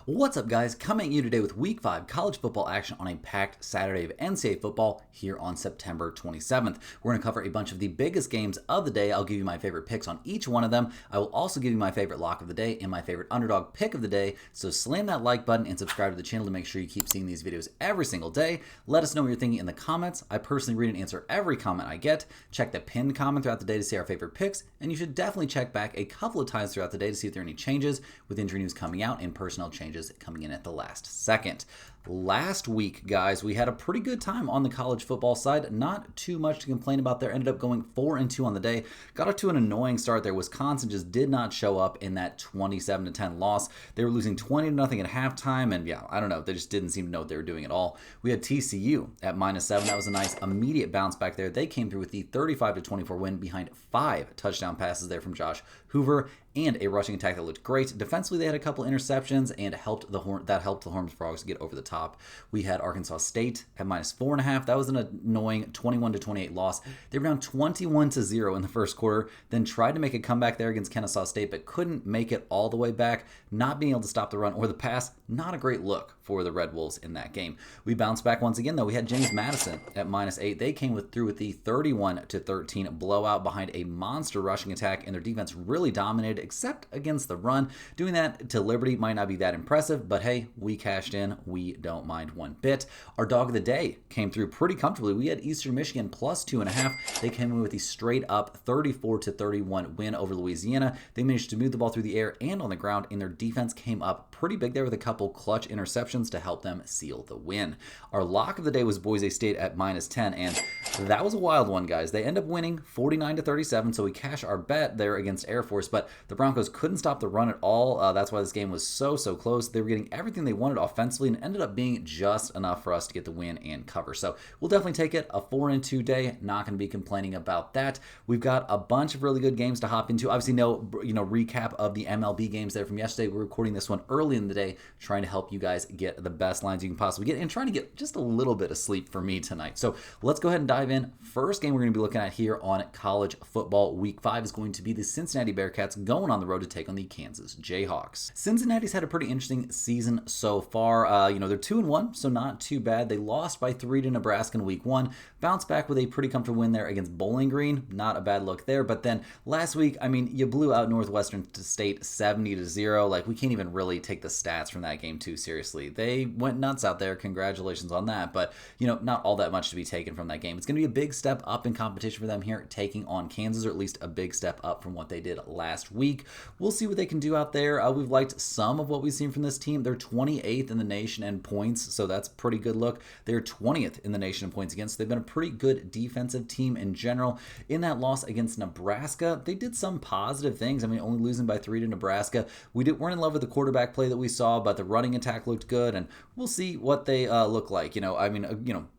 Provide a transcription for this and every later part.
What's up, guys? Coming at you today with Week 5 college football action on a packed Saturday of NCAA football here on September 27th. We're going to cover a bunch of the biggest games of the day. I'll give you my favorite picks on each one of them. I will also give you my favorite lock of the day and my favorite underdog pick of the day. So slam that like button and subscribe to the channel to make sure you keep seeing these videos every single day. Let us know what you're thinking in the comments. I personally read and answer every comment I get. Check the pinned comment throughout the day to see our favorite picks, and you should definitely check back a couple of times throughout the day to see if there are any changes with injury news coming out and personnel changes coming in at the last second. Last week, guys, we had a pretty good time on the college football side. Not too much to complain about there. Ended up going 4-2 on the day. Got off to an annoying start there. Wisconsin just did not show up in that 27-10 loss. They were losing 20-0 at halftime, and yeah, I don't know. They just didn't seem to know what they were doing at all. We had TCU at -7. That was a nice immediate bounce back there. They came through with the 35-24 win behind 5 touchdown passes there from Josh Hoover and a rushing attack that looked great. Defensively, they had a couple interceptions and helped the Horned Frogs get over the top. We had Arkansas State at -4.5. That was an annoying 21-28 loss. They were down 21-0 in the first quarter, then tried to make a comeback there against Kennesaw State, but couldn't make it all the way back. Not being able to stop the run or the pass, not a great look for the Red Wolves in that game. We bounced back once again, though. We had James Madison at -8. They came through with the 31-13 blowout behind a monster rushing attack, and their defense really dominated, except against the run. Doing that to Liberty might not be that impressive, but hey, we cashed in. We don't mind one bit. Our dog of the day came through pretty comfortably. We had Eastern Michigan +2.5. They came in with a straight up 34-31 win over Louisiana. They managed to move the ball through the air and on the ground, and their defense came up pretty big there with a couple clutch interceptions to help them seal the win. Our lock of the day was Boise State at -10, and that was a wild one, guys. They end up winning 49-37, so we cash our bet there against Air Force, but the Broncos couldn't stop the run at all. That's why this game was so close. They were getting everything they wanted offensively and ended up being just enough for us to get the win and cover. So we'll definitely take it. A 4-2 day. Not going to be complaining about that. We've got a bunch of really good games to hop into. Obviously, no recap of the MLB games there from yesterday. We're recording this one early in the day, trying to help you guys get the best lines you can possibly get and trying to get just a little bit of sleep for me tonight. So let's go ahead and dive in. First game we're going to be looking at here on college football week 5 is going to be the Cincinnati Bearcats going on the road to take on the Kansas Jayhawks. Cincinnati's had a pretty interesting season so far. They're 2-1, so not too bad. They lost by 3 to Nebraska in week 1. Bounced back with a pretty comfortable win there against Bowling Green. Not a bad look there. But then last week, you blew out Northwestern State 70-0. Like, we can't even really take the stats from that game too seriously. They went nuts out there. Congratulations on that. But, not all that much to be taken from that game. It's going to be a big step up in competition for them here, taking on Kansas, or at least a big step up from what they did last week. We'll see what they can do out there. We've liked some of what we've seen from this team. They're 28th in the nation in points, so that's a pretty good look. They're 20th in the nation in points against. They've been a pretty good defensive team in general. In that loss against Nebraska, they did some positive things. Only losing by 3 to Nebraska. Weren't in love with the quarterback play that we saw, but the running attack looked good, and we'll see what they look like.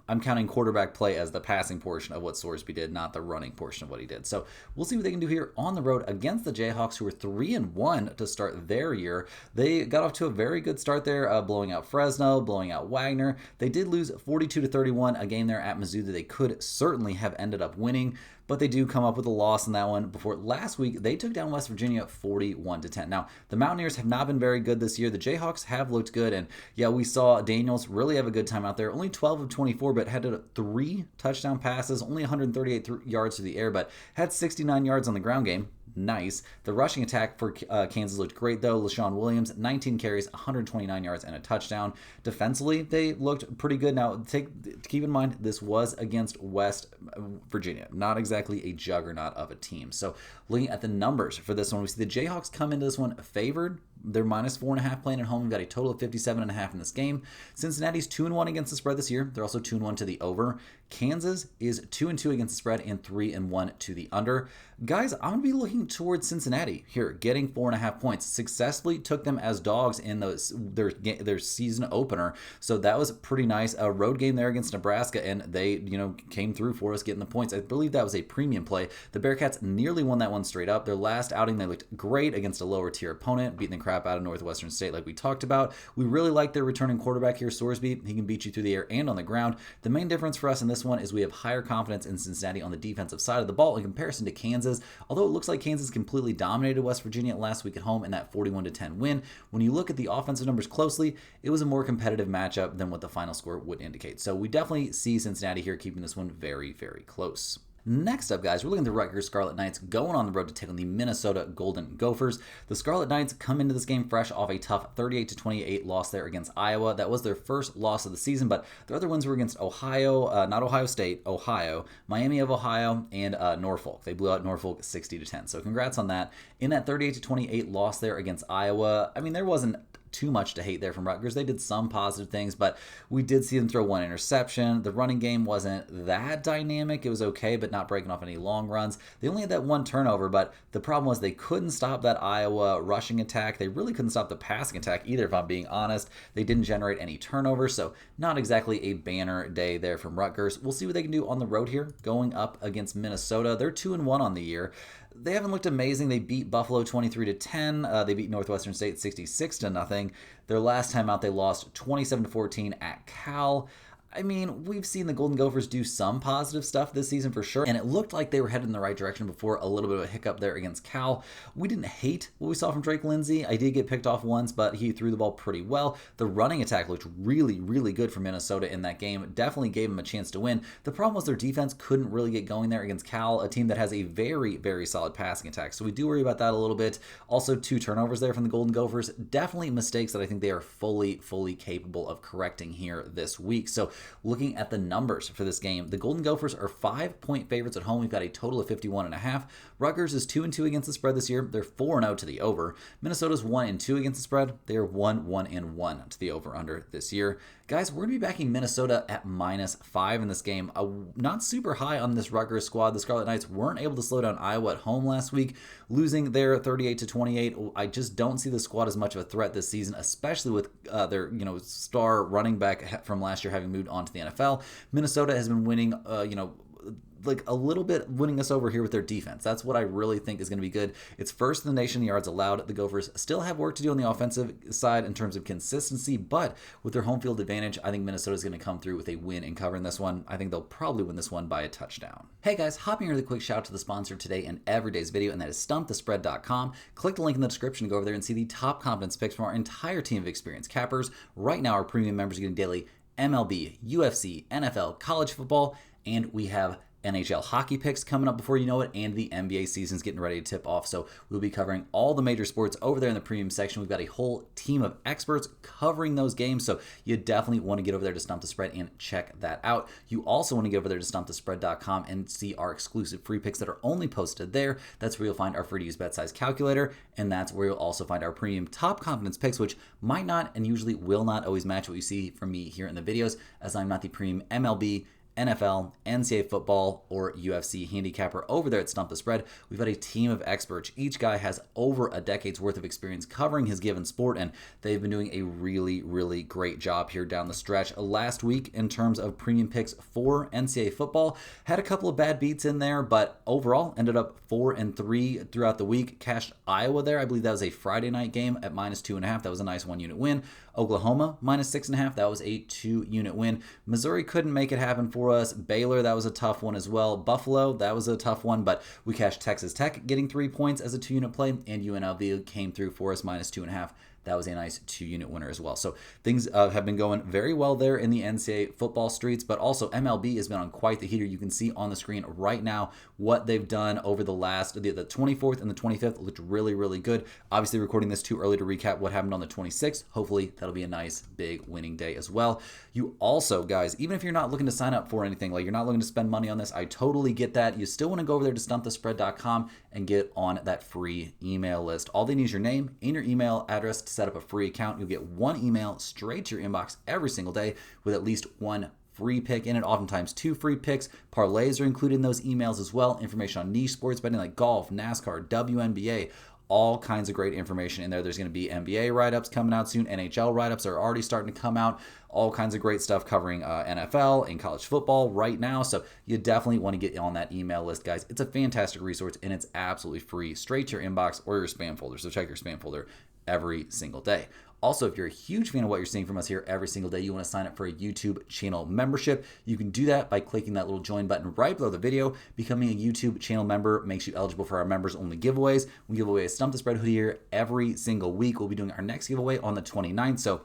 I'm counting quarterback play as the passing portion of what Sorsby did, not the running portion of what he did. So we'll see what they can do here on the road against the Jayhawks, who were 3-1 to start their year. They got off to a very good start there, blowing out Fresno, blowing out Wagner. They did lose 42-31, a game there at Mizzou that they could certainly have ended up winning, but they do come up with a loss in that one. Before last week, they took down West Virginia 41-10. Now, the Mountaineers have not been very good this year. The Jayhawks have looked good, and yeah, we saw Daniels really have a good time out there. Only 12 of 24, but had 3 touchdown passes, only 138 yards through the air, but had 69 yards on the ground game. Nice. The rushing attack for Kansas looked great, though. LaShawn Williams, 19 carries, 129 yards, and a touchdown. Defensively, they looked pretty good. Now, keep in mind, this was against West Virginia. Not exactly a juggernaut of a team. So, looking at the numbers for this one, we see the Jayhawks come into this one favored. They're -4.5 playing at home. We've got a total of 57.5 in this game. Cincinnati's 2-1 against the spread this year. They're also 2-1 to the over. Kansas is 2-2 against the spread and 3-1 to the under. Guys, I'm going to be looking towards Cincinnati here, getting 4.5 points. Successfully took them as dogs in their season opener, so that was pretty nice. A road game there against Nebraska, and they came through for us getting the points. I believe that was a premium play. The Bearcats nearly won that one straight up. Their last outing, they looked great against a lower tier opponent, beating the crap out of Northwestern State like we talked about. We really like their returning quarterback here, Sorsby. He can beat you through the air and on the ground. The main difference for us in this one is we have higher confidence in Cincinnati on the defensive side of the ball in comparison to Kansas, although it looks like Kansas completely dominated West Virginia last week at home in that 41-10 win. When you look at the offensive numbers closely, it was a more competitive matchup than what the final score would indicate. So we definitely see Cincinnati here keeping this one very, very close. Next up, guys, we're looking at the Rutgers Scarlet Knights going on the road to take on the Minnesota Golden Gophers. The Scarlet Knights come into this game fresh off a tough 38-28 loss there against Iowa. That was their first loss of the season, but their other wins were against Ohio, not Ohio State, Ohio, Miami of Ohio, and Norfolk. They blew out Norfolk 60-10. So congrats on that. In that 38-28 loss there against Iowa, I mean, there wasn't too much to hate there from Rutgers. They did some positive things, but we did see them throw one interception. The running game wasn't that dynamic. It was okay, but not breaking off any long runs. They only had that one turnover, but the problem was they couldn't stop that Iowa rushing attack. They really couldn't stop the passing attack either, if I'm being honest. They didn't generate any turnovers, so not exactly a banner day there from Rutgers. We'll see what they can do on the road here, going up against Minnesota. They're 2-1 on the year. They haven't looked amazing. They beat Buffalo 23-10. They beat Northwestern State 66-0. Their last time out, they lost 27-14 at Cal. I mean, we've seen the Golden Gophers do some positive stuff this season for sure, and it looked like they were headed in the right direction before a little bit of a hiccup there against Cal. We didn't hate what we saw from Drake Lindsey. I did get picked off once, but he threw the ball pretty well. The running attack looked really, really good for Minnesota in that game. Definitely gave them a chance to win. The problem was their defense couldn't really get going there against Cal, a team that has a very, very solid passing attack. So we do worry about that a little bit. Also, 2 turnovers there from the Golden Gophers. Definitely mistakes that I think they are fully capable of correcting here this week. So looking at the numbers for this game, the Golden Gophers are 5-point favorites at home. We've got a total of 51.5. Rutgers is 2-2 against the spread this year. They're 4-0 to the over. Minnesota's 1-2 against the spread. They are 1-1 to the over/under this year. Guys, we're going to be backing Minnesota at -5 in this game. Not super high on this Rutgers squad. The Scarlet Knights weren't able to slow down Iowa at home last week, losing their 38-28. I just don't see the squad as much of a threat this season, especially with their star running back from last year having moved on to the NFL. Minnesota has been winning, like a little bit winning us over here with their defense. That's what I really think is going to be good. It's first in the nation in yards allowed. The Gophers still have work to do on the offensive side in terms of consistency, but with their home field advantage, I think Minnesota is going to come through with a win and cover in this one. I think they'll probably win this one by a touchdown. Hey guys, hopping here with a quick shout out to the sponsor today and every day's video, and that is StumpTheSpread.com. Click the link in the description to go over there and see the top confidence picks from our entire team of experienced cappers. Right now, our premium members are getting daily MLB, UFC, NFL, college football, and we have NHL hockey picks coming up before you know it, and the NBA season's getting ready to tip off. So we'll be covering all the major sports over there in the premium section. We've got a whole team of experts covering those games, so you definitely want to get over there to Stump the Spread and check that out. You also want to get over there to StumpTheSpread.com and see our exclusive free picks that are only posted there. That's where you'll find our free to use bet size calculator, and that's where you'll also find our premium top confidence picks, which might not and usually will not always match what you see from me here in the videos, as I'm not the premium MLB, NFL, NCAA football, or UFC handicapper over there at Stump the Spread. We've got a team of experts. Each guy has over a decade's worth of experience covering his given sport, and they've been doing a really, really great job here down the stretch. Last week, in terms of premium picks for NCAA football, had a couple of bad beats in there, but overall ended up 4-3 throughout the week. Cashed Iowa there. I believe that was a Friday night game at -2.5. That was a nice 1-unit win. Oklahoma -6.5. That was a 2-unit win. Missouri couldn't make it happen for us. Baylor, that was a tough one as well. Buffalo, that was a tough one, but we cashed Texas Tech getting 3 points as a 2-unit play, and UNLV came through for us -2.5. That was a nice 2-unit winner as well. So things have been going very well there in the NCAA football streets, but also MLB has been on quite the heater. You can see on the screen right now what they've done over the 24th and the 25th looked really, really good. Obviously recording this too early to recap what happened on the 26th. Hopefully that'll be a nice big winning day as well. You also, guys, even if you're not looking to sign up for anything, like you're not looking to spend money on this, I totally get that. You still want to go over there to StumpTheSpread.com and get on that free email list. All they need is your name and your email address to set up a free account. You'll get 1 email straight to your inbox every single day with at least 1 free pick in it, oftentimes 2 free picks. Parlays are included in those emails as well. Information on niche sports betting like golf, NASCAR, WNBA, all kinds of great information in there. There's going to be NBA write-ups coming out soon. NHL write-ups are already starting to come out. All kinds of great stuff covering NFL and college football right now. So you definitely want to get on that email list, guys. It's a fantastic resource, and it's absolutely free, straight to your inbox or your spam folder. So check your spam folder every single day. Also, if you're a huge fan of what you're seeing from us here every single day, you want to sign up for a YouTube channel membership, you can do that by clicking that little join button right below the video. Becoming a YouTube channel member makes you eligible for our members only giveaways. We give away a Stump the Spread hoodie here every single week. We'll be doing our next giveaway on the 29th. So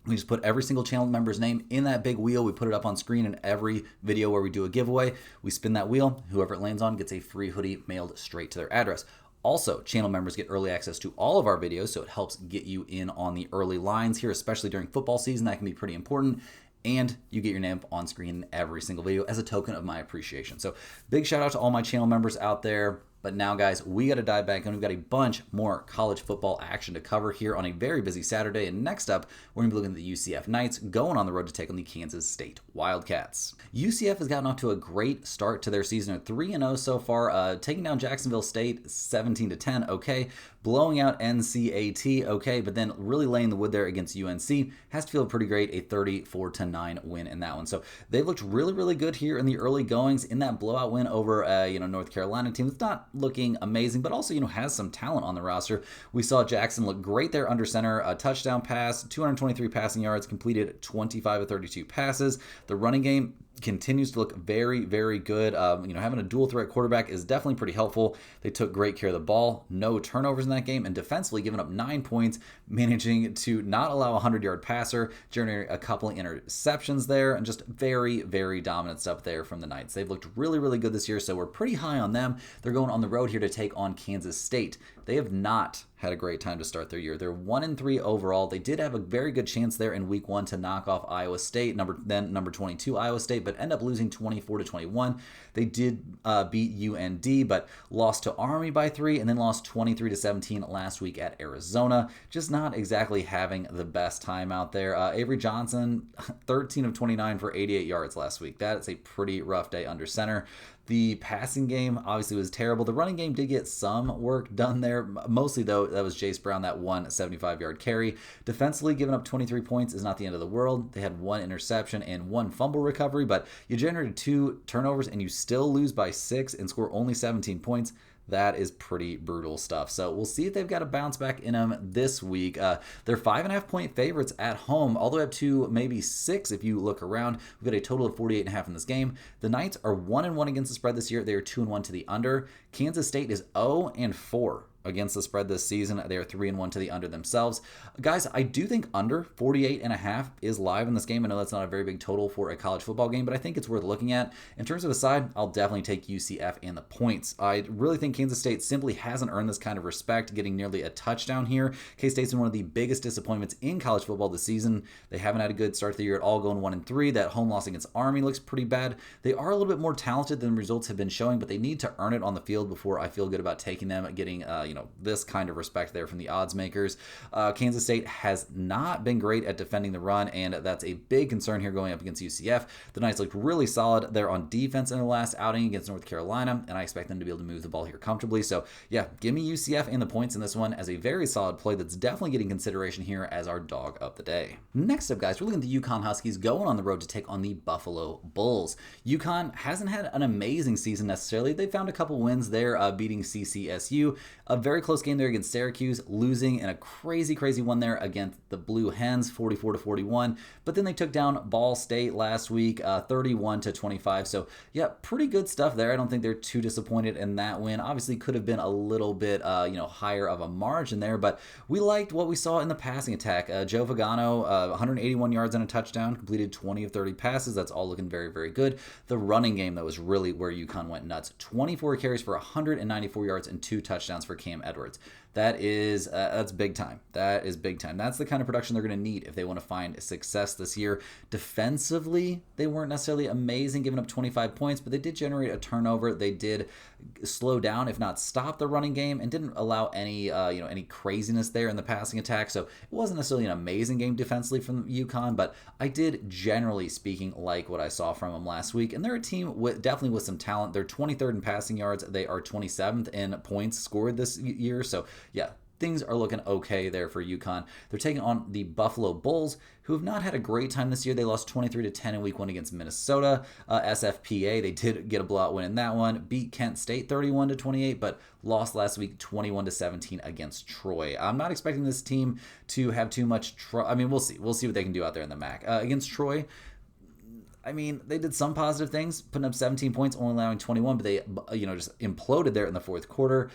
we just put every single channel member's name in that big wheel. We put it up on screen in every video where we do a giveaway. We spin that wheel. Whoever it lands on gets a free hoodie mailed straight to their address. Also, channel members get early access to all of our videos, so it helps get you in on the early lines here, especially during football season. That can be pretty important. And you get your name on screen in every single video as a token of my appreciation. So big shout out to all my channel members out there. But now, guys, we got to dive back in. We've got a bunch more college football action to cover here on a very busy Saturday. And next up, we're going to be looking at the UCF Knights going on the road to take on the Kansas State Wildcats. UCF has gotten off to a great start to their season. 3-0 so far, taking down Jacksonville State 17-10, okay. Blowing out NCAAF, okay, but then really laying the wood there against UNC. Has to feel pretty great, a 34-9 win in that one. So they've looked really, really good here in the early goings in that blowout win over North Carolina team. It's not looking amazing, but also has some talent on the roster. We saw Jackson look great there under center, a touchdown pass, 223 passing yards, completed 25 of 32 passes. The running game continues to look very, very good. Having a dual threat quarterback is definitely pretty helpful. They took great care of the ball, no turnovers in that game, and defensively giving up 9 points, managing to not allow a 100-yard passer, generating a couple of interceptions there, and just very, very dominant stuff there from the Knights. They've looked really, really good this year, so we're pretty high on them. They're going on the road here to take on Kansas State. They have not had a great time to start their year. They're 1-3 overall. They did have a very good chance there in week 1 to knock off Iowa State, number 22 Iowa State, but end up losing 24-21. They did beat UND, but lost to Army by 3, and then lost 23-17 last week at Arizona. Just not exactly having the best time out there. Avery Johnson, 13 of 29 for 88 yards last week. That is a pretty rough day under center. The passing game obviously was terrible. The running game did get some work done there. Mostly, though, that was Jace Brown, that one 75-yard carry. Defensively, giving up 23 points is not the end of the world. They had 1 interception and 1 fumble recovery, but you generated 2 turnovers and you still lose by 6 and score only 17 points. That is pretty brutal stuff. So we'll see if they've got a bounce back in them this week. They're 5.5-point favorites at home, all the way up to maybe 6 if you look around. We've got a total of 48.5 in this game. The Knights are 1-1 against the spread this year. They are 2-1 to the under. Kansas State is 0-4 against the spread this season. They are 3-1 to the under themselves. Guys, I do think under 48.5 is live in this game. I know that's not a very big total for a college football game, but I think it's worth looking at. In terms of a side, I'll definitely take UCF and the points. I really think Kansas State simply hasn't earned this kind of respect, getting nearly a touchdown here. K-State's been one of the biggest disappointments in college football this season. They haven't had a good start to the year at all, going 1-3. That home loss against Army looks pretty bad. They are a little bit more talented than the results have been showing, but they need to earn it on the field before I feel good about taking them, getting this kind of respect there from the odds makers. Kansas State has not been great at defending the run, and that's a big concern here going up against UCF. The Knights looked really solid there on defense in their last outing against North Carolina, and I expect them to be able to move the ball here comfortably. So yeah, give me UCF and the points in this one as a very solid play that's definitely getting consideration here as our dog of the day. Next up, guys, we're looking at the UConn Huskies going on the road to take on the Buffalo Bulls. UConn hasn't had an amazing season necessarily. They found a couple wins there, beating CCSU. A very close game there against Syracuse, losing in a crazy one there against the Blue Hens, 44-41. But then they took down Ball State last week, 31-25. So yeah, pretty good stuff there. I don't think they're too disappointed in that win. Obviously, could have been a little bit, higher of a margin there, but we liked what we saw in the passing attack. Joe Vagano, 181 yards and a touchdown, completed 20 of 30 passes. That's all looking very, very good. The running game, that was really where UConn went nuts. 24 carries for 194 yards and 2 touchdowns for Cam Edwards. That's big time. That is big time. That's the kind of production they're going to need if they want to find success this year. Defensively, they weren't necessarily amazing, giving up 25 points, but they did generate a turnover. They did slow down, if not stop, the running game, and didn't allow any craziness there in the passing attack. So it wasn't necessarily an amazing game defensively from UConn, but I did, generally speaking, like what I saw from them last week. And they're a team definitely with some talent. They're 23rd in passing yards. They are 27th in points scored this year. So yeah, things are looking okay there for UConn. They're taking on the Buffalo Bulls, who have not had a great time this year. They lost 23-10 in week 1 against Minnesota. SFPA, they did get a blowout win in that one. Beat Kent State 31-28, but lost last week 21-17 against Troy. I'm not expecting this team to have too much I mean, we'll see. We'll see what they can do out there in the MAC. Against Troy, I mean, they did some positive things, putting up 17 points, only allowing 21, but they, just imploded there in the fourth quarter.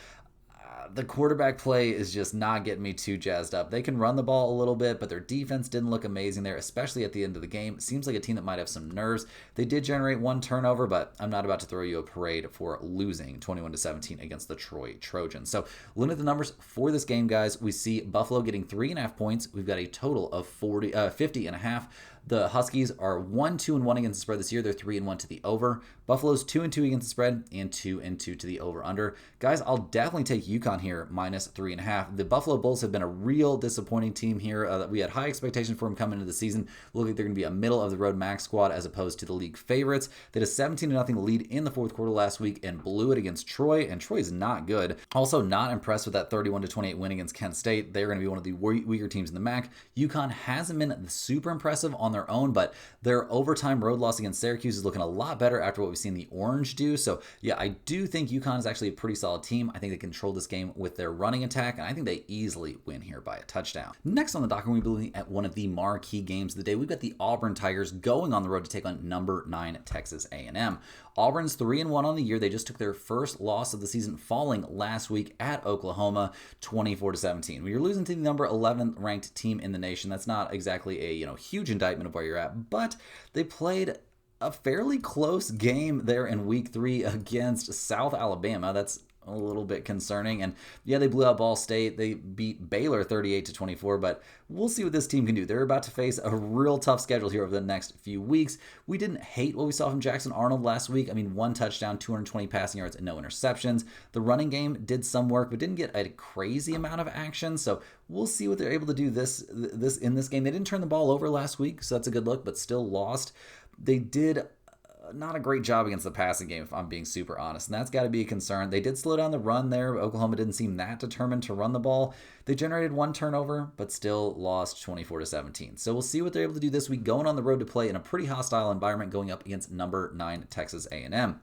The quarterback play is just not getting me too jazzed up. They can run the ball a little bit, but their defense didn't look amazing there, especially at the end of the game. Seems like a team that might have some nerves. They did generate one turnover, but I'm not about to throw you a parade for losing 21-17 against the Troy Trojans. So looking at the numbers for this game, guys, we see Buffalo getting 3.5 points. We've got a total of 50.5. The Huskies are 1-2-1 against the spread this year. They're 3-1 to the over. Buffalo's 2-2 against the spread and 2-2 to the over/under. Guys, I'll definitely take UConn here minus 3.5. The Buffalo Bulls have been a real disappointing team here. We had high expectations for them coming into the season. Look like they're going to be a middle of the road MAC squad as opposed to the league favorites. They had a 17-0 lead in the fourth quarter last week and blew it against Troy, and Troy is not good. Also, not impressed with that 31-28 win against Kent State. They're going to be one of the weaker teams in the MAC. UConn hasn't been super impressive on their own, but their overtime road loss against Syracuse is looking a lot better after what we've seen the Orange do. So yeah, I do think UConn is actually a pretty solid team. I think they control this game with their running attack, and I think they easily win here by a touchdown. Next on the docket, we'll be looking at one of the marquee games of the day. We've got the Auburn Tigers going on the road to take on number 9 Texas A&M. Auburn's 3-1 on the year. They just took their first loss of the season, falling last week at Oklahoma, 24-17. When you're losing to the number 11 ranked team in the nation, that's not exactly a huge indictment of where you're at, but they played a fairly close game there in week 3 against South Alabama. That's a little bit concerning. And yeah, they blew out Ball State. They beat Baylor 38-24, but we'll see what this team can do. They're about to face a real tough schedule here over the next few weeks. We didn't hate what we saw from Jackson Arnold last week. I mean, 1 touchdown, 220 passing yards, and no interceptions. The running game did some work, but didn't get a crazy amount of action. So we'll see what they're able to do this in this game. They didn't turn the ball over last week, so that's a good look, but still lost. They did not a great job against the passing game, if I'm being super honest, and that's got to be a concern. They did slow down the run there. Oklahoma didn't seem that determined to run the ball. They generated 1 turnover, but still lost 24-17. So we'll see what they're able to do this week, going on the road to play in a pretty hostile environment, going up against number 9 Texas A&M.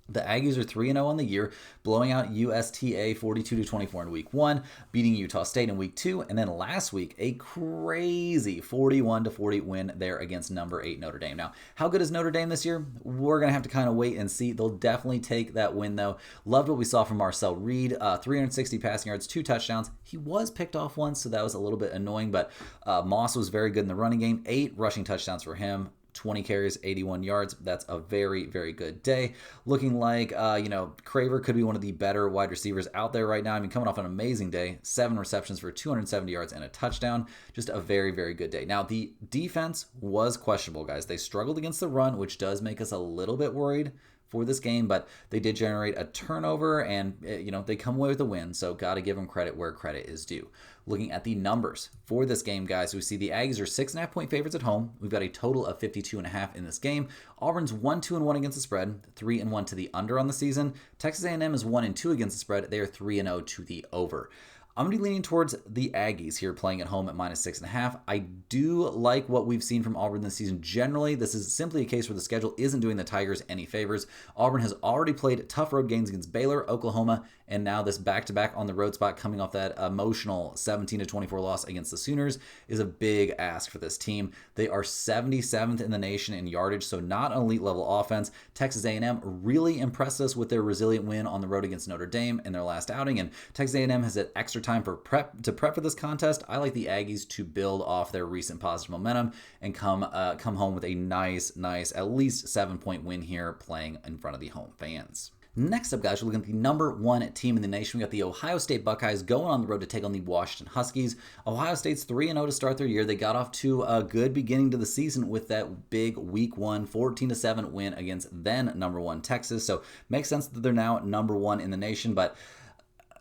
The Aggies are 3-0 on the year, blowing out USTA 42-24 in week 1, beating Utah State in week 2, and then last week, a crazy 41-40 win there against number 8 Notre Dame. Now, how good is Notre Dame this year? We're going to have to kind of wait and see. They'll definitely take that win, though. Loved what we saw from Marcel Reed, 360 passing yards, 2 touchdowns. He was picked off once, so that was a little bit annoying, but Moss was very good in the running game, 8 rushing touchdowns for him. 20 carries, 81 yards. That's a very, very good day. Looking like, Craver could be one of the better wide receivers out there right now. I mean, coming off an amazing day, 7 receptions for 270 yards and a touchdown. Just a very, very good day. Now, the defense was questionable, guys. They struggled against the run, which does make us a little bit worried for this game, but they did generate a turnover and, they come away with a win, so got to give them credit where credit is due. Looking at the numbers for this game, guys, we see the Aggies are 6.5 point favorites at home. We've got a total of 52.5 in this game. Auburn's 1-2-1 against the spread, 3-1 to the under on the season. Texas A&M is 1-2 against the spread. They are 3-0 to the over. I'm going to be leaning towards the Aggies here, playing at home at -6.5. I do like what we've seen from Auburn this season. Generally, this is simply a case where the schedule isn't doing the Tigers any favors. Auburn has already played tough road games against Baylor, Oklahoma, and now this back-to-back on the road spot coming off that emotional 17-24 loss against the Sooners is a big ask for this team. They are 77th in the nation in yardage, so not an elite level offense. Texas A&M really impressed us with their resilient win on the road against Notre Dame in their last outing, and Texas A&M has had extra time for prep for this contest. I like the Aggies to build off their recent positive momentum and come home with a nice at least 7-point win here, playing in front of the home fans. Next up, guys, we're looking at the number 1 team in the nation. We got the Ohio State Buckeyes going on the road to take on the Washington Huskies. Ohio State's 3-0 to start their year. They got off to a good beginning to the season with that big week 1 14-7 win against then number 1 Texas. So makes sense that they're now number 1 in the nation, but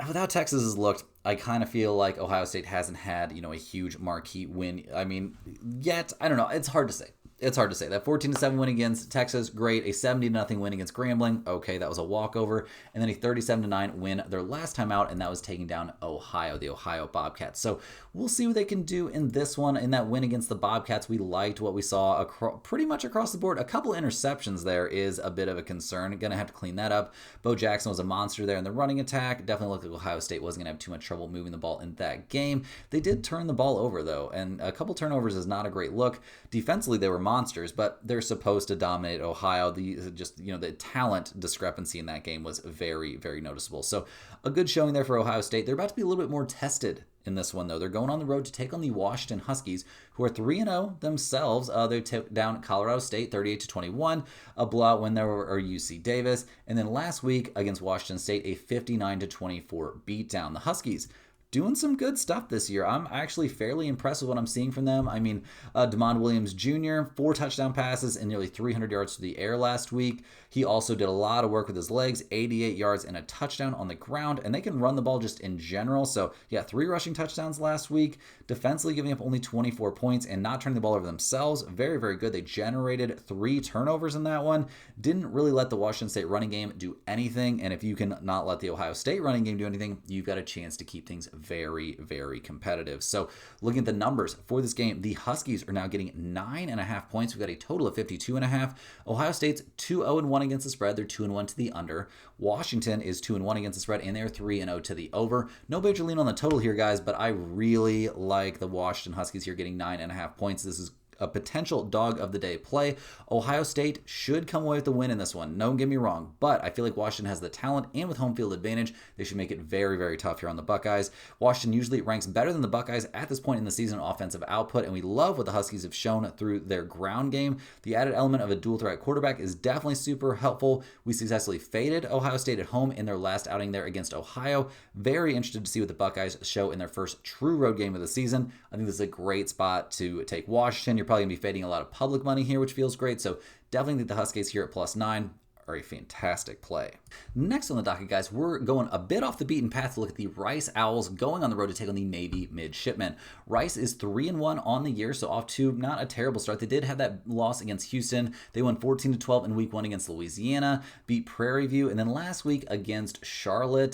with how Texas has looked, I kind of feel like Ohio State hasn't had, a huge marquee win. I mean, yet, I don't know. It's hard to say. It's hard to say. That 14-7 win against Texas, great. A 70-0 win against Grambling, okay, that was a walkover. And then a 37-9 win their last time out, and that was taking down Ohio, the Ohio Bobcats. So we'll see what they can do in this one. In that win against the Bobcats, we liked what we saw pretty much across the board. A couple interceptions there is a bit of a concern. Going to have to clean that up. Bo Jackson was a monster there in the running attack. Definitely looked like Ohio State wasn't going to have too much trouble moving the ball in that game. They did turn the ball over, though, and a couple turnovers is not a great look. Defensively, they were monsters, but they're supposed to dominate Ohio. The talent discrepancy in that game was very, very noticeable. So a good showing there for Ohio State. They're about to be a little bit more tested in this one, though. They're going on the road to take on the Washington Huskies, who are 3-0 themselves. They took down Colorado State 38-21, a blowout win there over UC Davis, and then last week against Washington State, a 59-24 beatdown. The Huskies doing some good stuff this year. I'm actually fairly impressed with what I'm seeing from them. I mean, Damon Williams Jr., 4 touchdown passes and nearly 300 yards through the air last week. He also did a lot of work with his legs, 88 yards and a touchdown on the ground, and they can run the ball just in general. So, yeah, 3 rushing touchdowns last week. Defensively giving up only 24 points and not turning the ball over themselves. Very, very good. They generated 3 turnovers in that one. Didn't really let the Washington State running game do anything, and if you can not let the Ohio State running game do anything, you've got a chance to keep things very, very competitive. So looking at the numbers for this game, the Huskies are now getting 9.5 points. We've got a total of 52.5. Ohio State's 2-0-1 against the spread. They're 2-1 to the under. Washington is 2-1 against the spread, and they're 3-0 to the over. No major lean on the total here, guys, but I really like the Washington Huskies here getting 9.5 points. This is a potential dog of the day play. Ohio State should come away with the win in this one. Don't get me wrong, but I feel like Washington has the talent, and with home field advantage, they should make it very, very tough here on the Buckeyes. Washington usually ranks better than the Buckeyes at this point in the season offensive output, and we love what the Huskies have shown through their ground game. The added element of a dual threat quarterback is definitely super helpful. We successfully faded Ohio State at home in their last outing there against Ohio. Very interested to see what the Buckeyes show in their first true road game of the season. I think this is a great spot to take Washington. You're probably going to be fading a lot of public money here, which feels great. So definitely think the Huskies here at +9 are a fantastic play. Next on the docket, guys, we're going a bit off the beaten path to look at the Rice Owls going on the road to take on the Navy Midshipmen. Rice is 3-1 on the year, so off to not a terrible start. They did have that loss against Houston. They won 14-12 in week 1 against Louisiana, beat Prairie View, and then last week against Charlotte,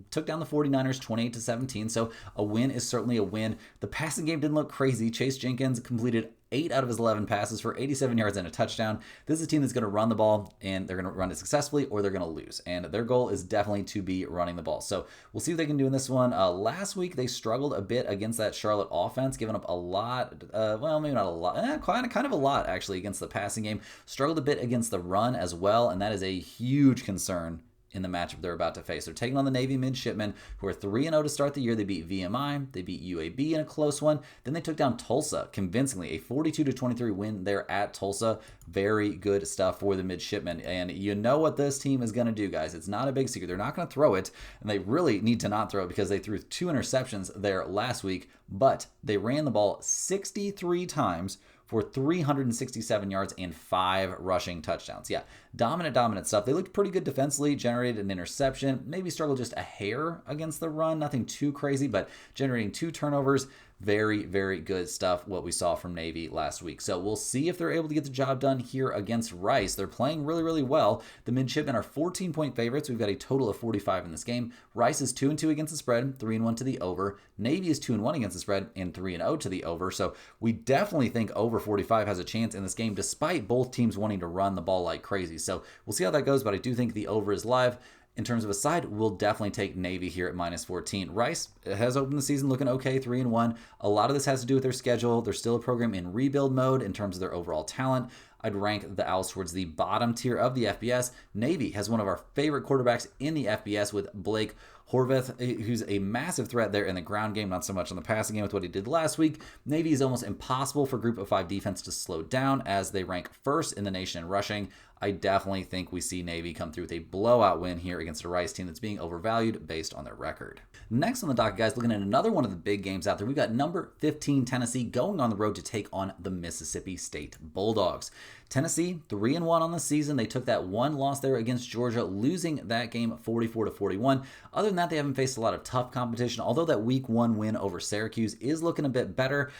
took down the 49ers 28-17, so a win is certainly a win. The passing game didn't look crazy. Chase Jenkins completed 8 out of his 11 passes for 87 yards and a touchdown. This is a team that's going to run the ball, and they're going to run it successfully, or they're going to lose. And their goal is definitely to be running the ball. So we'll see what they can do in this one. Last week, they struggled a bit against that Charlotte offense, giving up a lot. Maybe not a lot. Kind of a lot, actually, against the passing game. Struggled a bit against the run as well, and that is a huge concern in the matchup they're about to face. They're taking on the Navy Midshipmen, who are 3-0 to start the year. They beat VMI, they beat UAB in a close one. Then they took down Tulsa convincingly, a 42-23 win there at Tulsa. Very good stuff for the Midshipmen. And you know what this team is going to do, guys. It's not a big secret. They're not going to throw it, and they really need to not throw it because they threw 2 interceptions there last week, but they ran the ball 63 times for 367 yards and 5 rushing touchdowns. Yeah, dominant stuff. They looked pretty good defensively, generated an interception, maybe struggled just a hair against the run, nothing too crazy, but generating 2 turnovers. Very, very good stuff, what we saw from Navy last week. So we'll see if they're able to get the job done here against Rice. They're playing really, really well. The Midshipmen are 14-point favorites. We've got a total of 45 in this game. Rice is 2-2 against the spread, 3-1 to the over. Navy is 2-1 against the spread and 3-0 to the over. So we definitely think over 45 has a chance in this game, despite both teams wanting to run the ball like crazy. So we'll see how that goes, but I do think the over is live. In terms of a side, we'll definitely take Navy here at -14. Rice has opened the season looking okay, 3-1. A lot of this has to do with their schedule. They're still a program in rebuild mode in terms of their overall talent. I'd rank the Owls towards the bottom tier of the FBS. Navy has one of our favorite quarterbacks in the FBS with Blake Horvath, who's a massive threat there in the ground game, not so much on the passing game with what he did last week. Navy is almost impossible for Group of 5 defense to slow down as they rank first in the nation in rushing. I definitely think we see Navy come through with a blowout win here against a Rice team that's being overvalued based on their record. Next on the docket, guys, looking at another one of the big games out there, we've got number 15 Tennessee going on the road to take on the Mississippi State Bulldogs. Tennessee, 3-1 on the season. They took that one loss there against Georgia, losing that game 44-41. Other than that, they haven't faced a lot of tough competition, although that week 1 win over Syracuse is looking a bit better.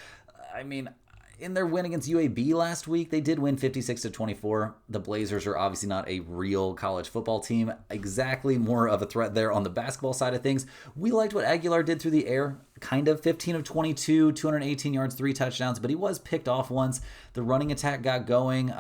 in their win against UAB last week, they did win 56-24. The Blazers are obviously not a real college football team. Exactly, more of a threat there on the basketball side of things. We liked what Aguilar did through the air. Kind of 15 of 22, 218 yards, 3 touchdowns, but he was picked off once. The running attack got going,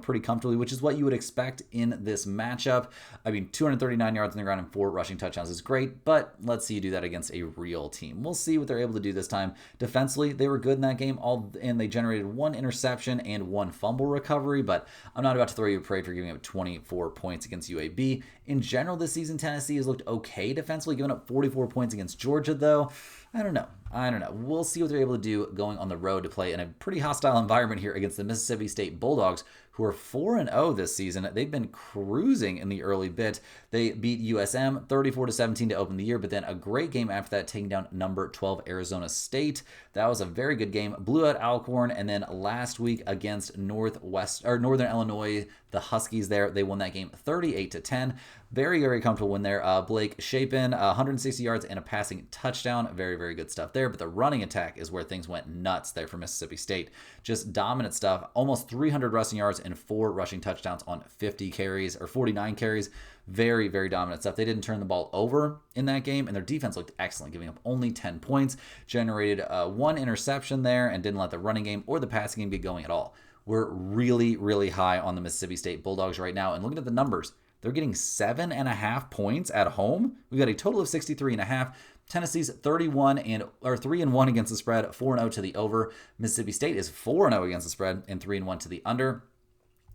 pretty comfortably, which is what you would expect in this matchup. I mean, 239 yards on the ground and 4 rushing touchdowns is great, but let's see you do that against a real team. We'll see what they're able to do this time. Defensively, they were good in that game, and they generated 1 interception and 1 fumble recovery, but I'm not about to throw you a parade for giving up 24 points against UAB. In general, this season, Tennessee has looked okay defensively, giving up 44 points against Georgia, though. I don't know. We'll see what they're able to do going on the road to play in a pretty hostile environment here against the Mississippi State Bulldogs, who are 4-0 this season. They've been cruising in the early bit. They beat USM 34-17 to open the year, but then a great game after that, taking down number 12 Arizona State. That was a very good game. Blew out Alcorn, and then last week against Northern Illinois, the Huskies there, they won that game 38-10. Very, very comfortable win there. Blake Shapen, 160 yards and a passing touchdown. Very, very good stuff there. But the running attack is where things went nuts there for Mississippi State. Just dominant stuff. Almost 300 rushing yards and 4 rushing touchdowns on 50 carries or 49 carries. Very, very dominant stuff. They didn't turn the ball over in that game, and their defense looked excellent, giving up only 10 points. Generated 1 interception there and didn't let the running game or the passing game get going at all. We're really, really high on the Mississippi State Bulldogs right now. And looking at the numbers, they're getting 7.5 points at home. We've got a total of 63.5. Tennessee's 3-1 against the spread, 4-0 to the over. Mississippi State is 4-0 against the spread and 3-1 to the under.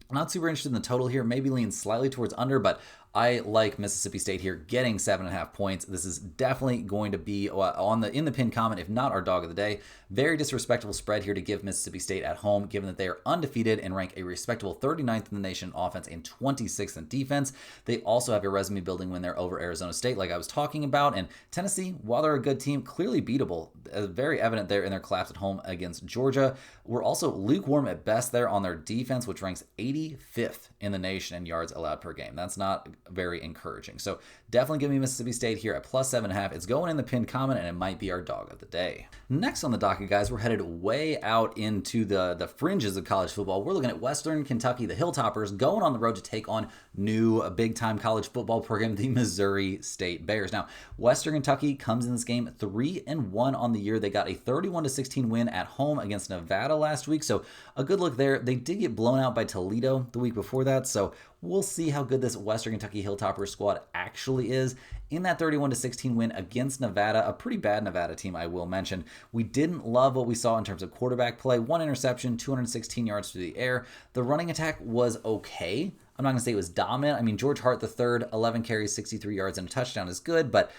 I'm not super interested in the total here. Maybe lean slightly towards under, but I like Mississippi State here getting 7.5 points. This is definitely going to be in the pinned comment, if not our dog of the day. Very disrespectful spread here to give Mississippi State at home, given that they are undefeated and rank a respectable 39th in the nation in offense and 26th in defense. They also have a resume building win there over Arizona State, like I was talking about. And Tennessee, while they're a good team, clearly beatable. Very evident there in their collapse at home against Georgia. We're also lukewarm at best there on their defense, which ranks 85th in the nation in yards allowed per game. That's not very encouraging. So definitely give me Mississippi State here at plus 7.5. It's going in the pinned comment, and it might be our dog of the day. Next on the docket, guys, we're headed way out into the fringes of college football. We're looking at Western Kentucky, the Hilltoppers, going on the road to take on new big-time college football program, the Missouri State Bears. Now, Western Kentucky comes in this game 3-1 on the year. They got a 31-16 win at home against Nevada last week, so a good look there. They did get blown out by Toledo the week before that, so we'll see how good this Western Kentucky Hilltoppers squad actually is. In that 31-16 win against Nevada, a pretty bad Nevada team, I will mention. We didn't love what we saw in terms of quarterback play. 1 interception, 216 yards through the air. The running attack was okay. I'm not going to say it was dominant. I mean, George Hart III, 11 carries, 63 yards, and a touchdown is good, but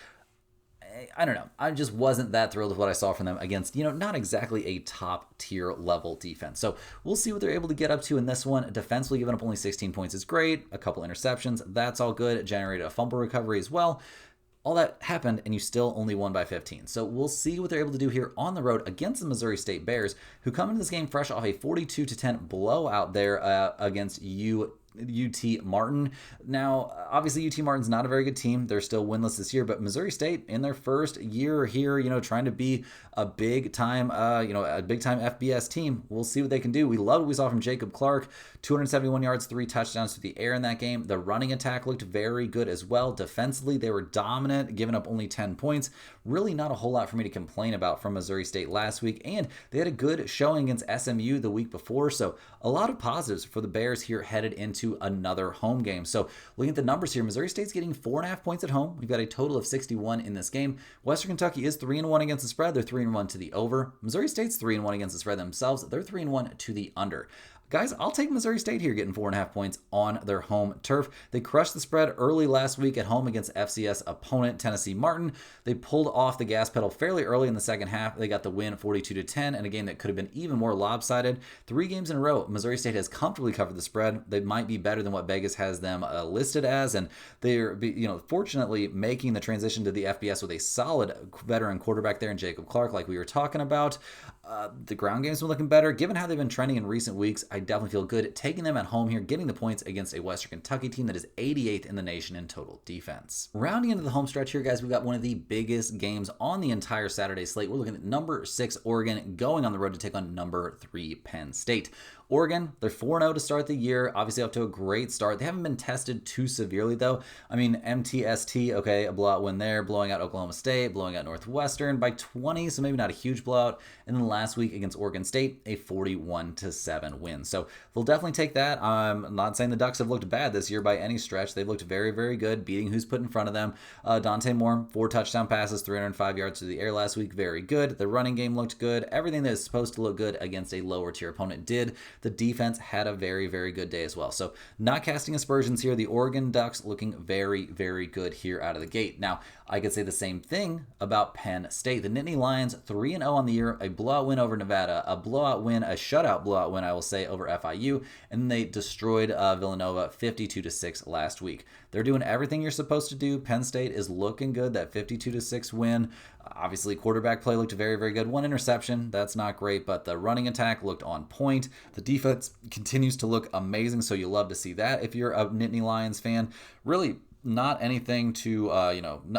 I don't know. I just wasn't that thrilled with what I saw from them against, not exactly a top tier level defense. So we'll see what they're able to get up to in this one. Defensively, giving up only 16 points is great. A couple interceptions, that's all good. Generated a fumble recovery as well. All that happened, and you still only won by 15. So we'll see what they're able to do here on the road against the Missouri State Bears, who come into this game fresh off a 42-10 blowout there against UT Martin. Now, obviously, UT Martin's not a very good team. They're still winless this year, but Missouri State, in their first year here, trying to be a big-time FBS team. We'll see what they can do. We loved what we saw from Jacob Clark. 271 yards, 3 touchdowns through the air in that game. The running attack looked very good as well. Defensively, they were dominant, giving up only 10 points. Really not a whole lot for me to complain about from Missouri State last week, and they had a good showing against SMU the week before, so a lot of positives for the Bears here headed into another home game. So looking at the numbers here, Missouri State's getting 4.5 points at home. We've got a total of 61 in this game. Western Kentucky is 3-1 against the spread. They're 3-1 to the over. Missouri State's 3-1 against the spread themselves. They're 3-1 to the under. Guys, I'll take Missouri State here getting 4.5 points on their home turf. They crushed the spread early last week at home against FCS opponent Tennessee Martin. They pulled off the gas pedal fairly early in the second half. They got the win 42-10 in a game that could have been even more lopsided. 3 games in a row, Missouri State has comfortably covered the spread. They might be better than what Vegas has them listed as, and they're fortunately making the transition to the FBS with a solid veteran quarterback there in Jacob Clark, like we were talking about. The ground game's been looking better. Given how they've been trending in recent weeks, I definitely feel good taking them at home here, getting the points against a Western Kentucky team that is 88th in the nation in total defense. Rounding into the home stretch here, guys, we've got one of the biggest games on the entire Saturday slate. We're looking at number 6 Oregon going on the road to take on number 3 Penn State. Oregon, they're 4-0 to start the year, obviously off to a great start. They haven't been tested too severely, though. I mean, MTST, okay, a blowout win there, blowing out Oklahoma State, blowing out Northwestern by 20, so maybe not a huge blowout. And then last week against Oregon State, a 41-7 win. So they'll definitely take that. I'm not saying the Ducks have looked bad this year by any stretch. They've looked very, very good, beating who's put in front of them. Dante Moore, 4 touchdown passes, 305 yards through the air last week, very good. The running game looked good. Everything that is supposed to look good against a lower tier opponent did. The defense had a very, very good day as well. So not casting aspersions here. The Oregon Ducks looking very, very good here out of the gate. Now, I could say the same thing about Penn State. The Nittany Lions, 3-0 on the year, a blowout win over Nevada, a blowout win, a shutout blowout win, I will say, over FIU, and then they destroyed Villanova 52-6 last week. They're doing everything you're supposed to do. Penn State is looking good. That 52-6 win. Obviously, quarterback play looked very, very good. 1 interception, that's not great, but the running attack looked on point. The defense continues to look amazing, so you love to see that if you're a Nittany Lions fan. Really, not anything to,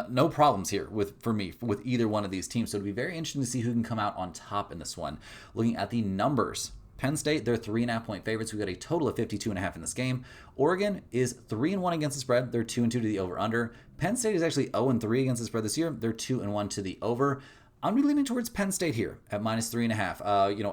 no problems here for me with either one of these teams. So it'll be very interesting to see who can come out on top in this one. Looking at the numbers, Penn State, they're 3.5-point favorites. We got a total of 52.5 in this game. Oregon is 3-1 against the spread. They're 2-2 to the over/under. Penn State is actually 0-3 against the spread this year. They're 2-1 to the over. I'm really leaning towards Penn State here at -3.5.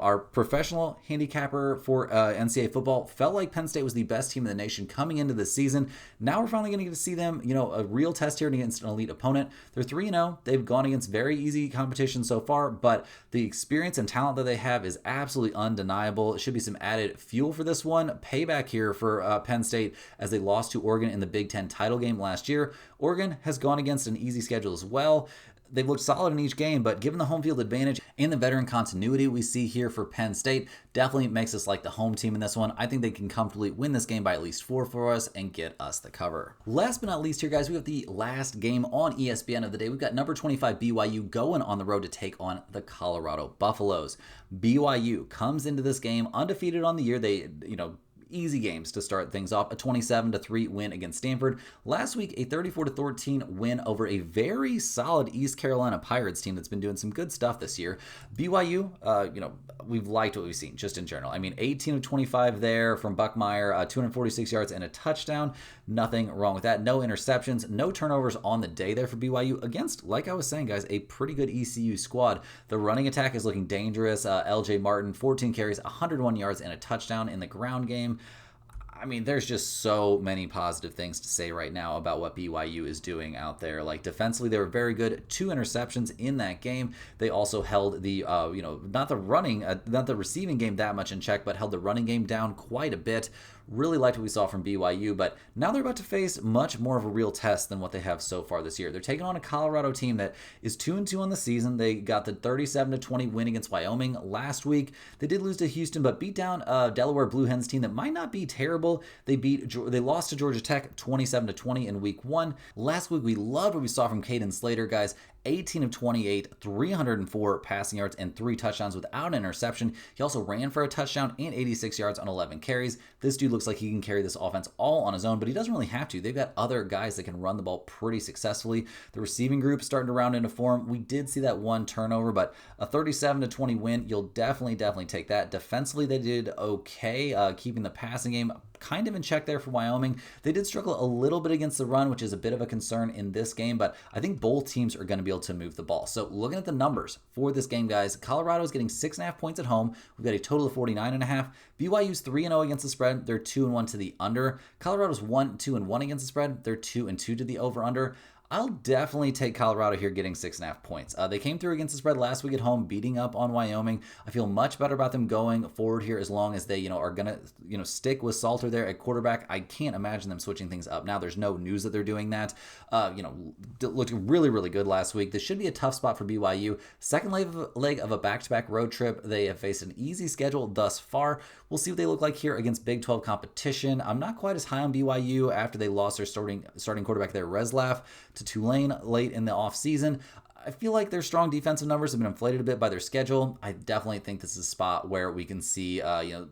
Our professional handicapper for NCAA football felt like Penn State was the best team in the nation coming into the season. Now we're finally going to get to see them, a real test here against an elite opponent. They're 3-0. They've gone against very easy competition so far, but the experience and talent that they have is absolutely undeniable. It should be some added fuel for this one. Payback here for Penn State as they lost to Oregon in the Big Ten title game last year. Oregon has gone against an easy schedule as well. They've looked solid in each game, but given the home field advantage and the veteran continuity we see here for Penn State, definitely makes us like the home team in this one. I think they can comfortably win this game by at least 4 for us and get us the cover. Last but not least here, guys, we have the last game on ESPN of the day. We've got number 25 BYU going on the road to take on the Colorado Buffaloes. BYU comes into this game undefeated on the year. They, easy games to start things off. A 27-3 win against Stanford. Last week, a 34-13 win over a very solid East Carolina Pirates team that's been doing some good stuff this year. BYU, we've liked what we've seen just in general. I mean, 18 of 25 there from Buckmeyer, 246 yards and a touchdown. Nothing wrong with that. No interceptions, no turnovers on the day there for BYU against, like I was saying, guys, a pretty good ECU squad. The running attack is looking dangerous. LJ Martin, 14 carries, 101 yards and a touchdown in the ground game. I mean, there's just so many positive things to say right now about what BYU is doing out there. Like defensively, they were very good. 2 interceptions in that game. They also held the, not the receiving game that much in check, but held the running game down quite a bit. Really liked what we saw from BYU, but now they're about to face much more of a real test than what they have so far this year. They're taking on a Colorado team that is 2-2 on the season. They got the 37-20 win against Wyoming last week. They did lose to Houston, but beat down a Delaware Blue Hens team that might not be terrible. They lost to Georgia Tech 27-20 in week 1. Last week, we loved what we saw from Caden Slater, guys. 18 of 28, 304 passing yards, and 3 touchdowns without an interception. He also ran for a touchdown and 86 yards on 11 carries. This dude looks like he can carry this offense all on his own, but he doesn't really have to. They've got other guys that can run the ball pretty successfully. The receiving group is starting to round into form. We did see that 1 turnover, but a 37-20 win, you'll definitely take that. Defensively, they did okay, keeping the passing game kind of in check there for Wyoming. They did struggle a little bit against the run, which is a bit of a concern in this game, but I think both teams are going to be able to move the ball. So looking at the numbers for this game, guys, Colorado is getting 6.5 points at home. We've got a total of 49.5. BYU's 3-0 against the spread. They're 2-1 to the under. Colorado's 1-2-1 against the spread. They're 2-2 to the over/under. I'll definitely take Colorado here getting 6.5 points. They came through against the spread last week at home, beating up on Wyoming. I feel much better about them going forward here as long as they, are going to, stick with Salter there at quarterback. I can't imagine them switching things up. Now there's no news that they're doing that. Looked really, really good last week. This should be a tough spot for BYU. Second leg of a back-to-back road trip. They have faced an easy schedule thus far. We'll see what they look like here against Big 12 competition. I'm not quite as high on BYU after they lost their starting quarterback there, Reslaf, to Tulane late in the offseason. I feel like their strong defensive numbers have been inflated a bit by their schedule. I definitely think this is a spot where we can see,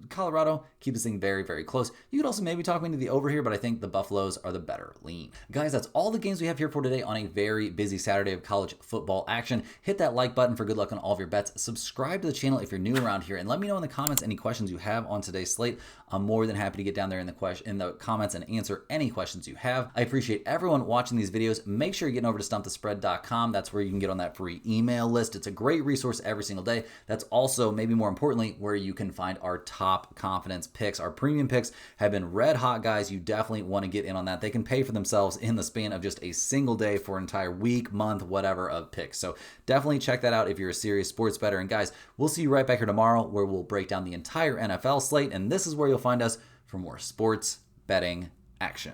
Colorado keep this thing very, very close. You could also maybe talk me into the over here, but I think the Buffaloes are the better lean. Guys, that's all the games we have here for today on a very busy Saturday of college football action. Hit that like button for good luck on all of your bets. Subscribe to the channel if you're new around here, and let me know in the comments any questions you have on today's slate. I'm more than happy to get down there in the comments and answer any questions you have. I appreciate everyone watching these videos. Make sure you're getting over to stumpthespread.com. That's where you can get on that free email list. It's a great resource every single day. That's also, maybe more importantly, where you can find our top confidence picks. Our premium picks have been red hot, guys. You definitely want to get in on that. They can pay for themselves in the span of just a single day for an entire week, month, whatever of picks. So definitely check that out if you're a serious sports bettor. And guys, we'll see you right back here tomorrow where we'll break down the entire NFL slate. And this is where you'll find us for more sports betting action.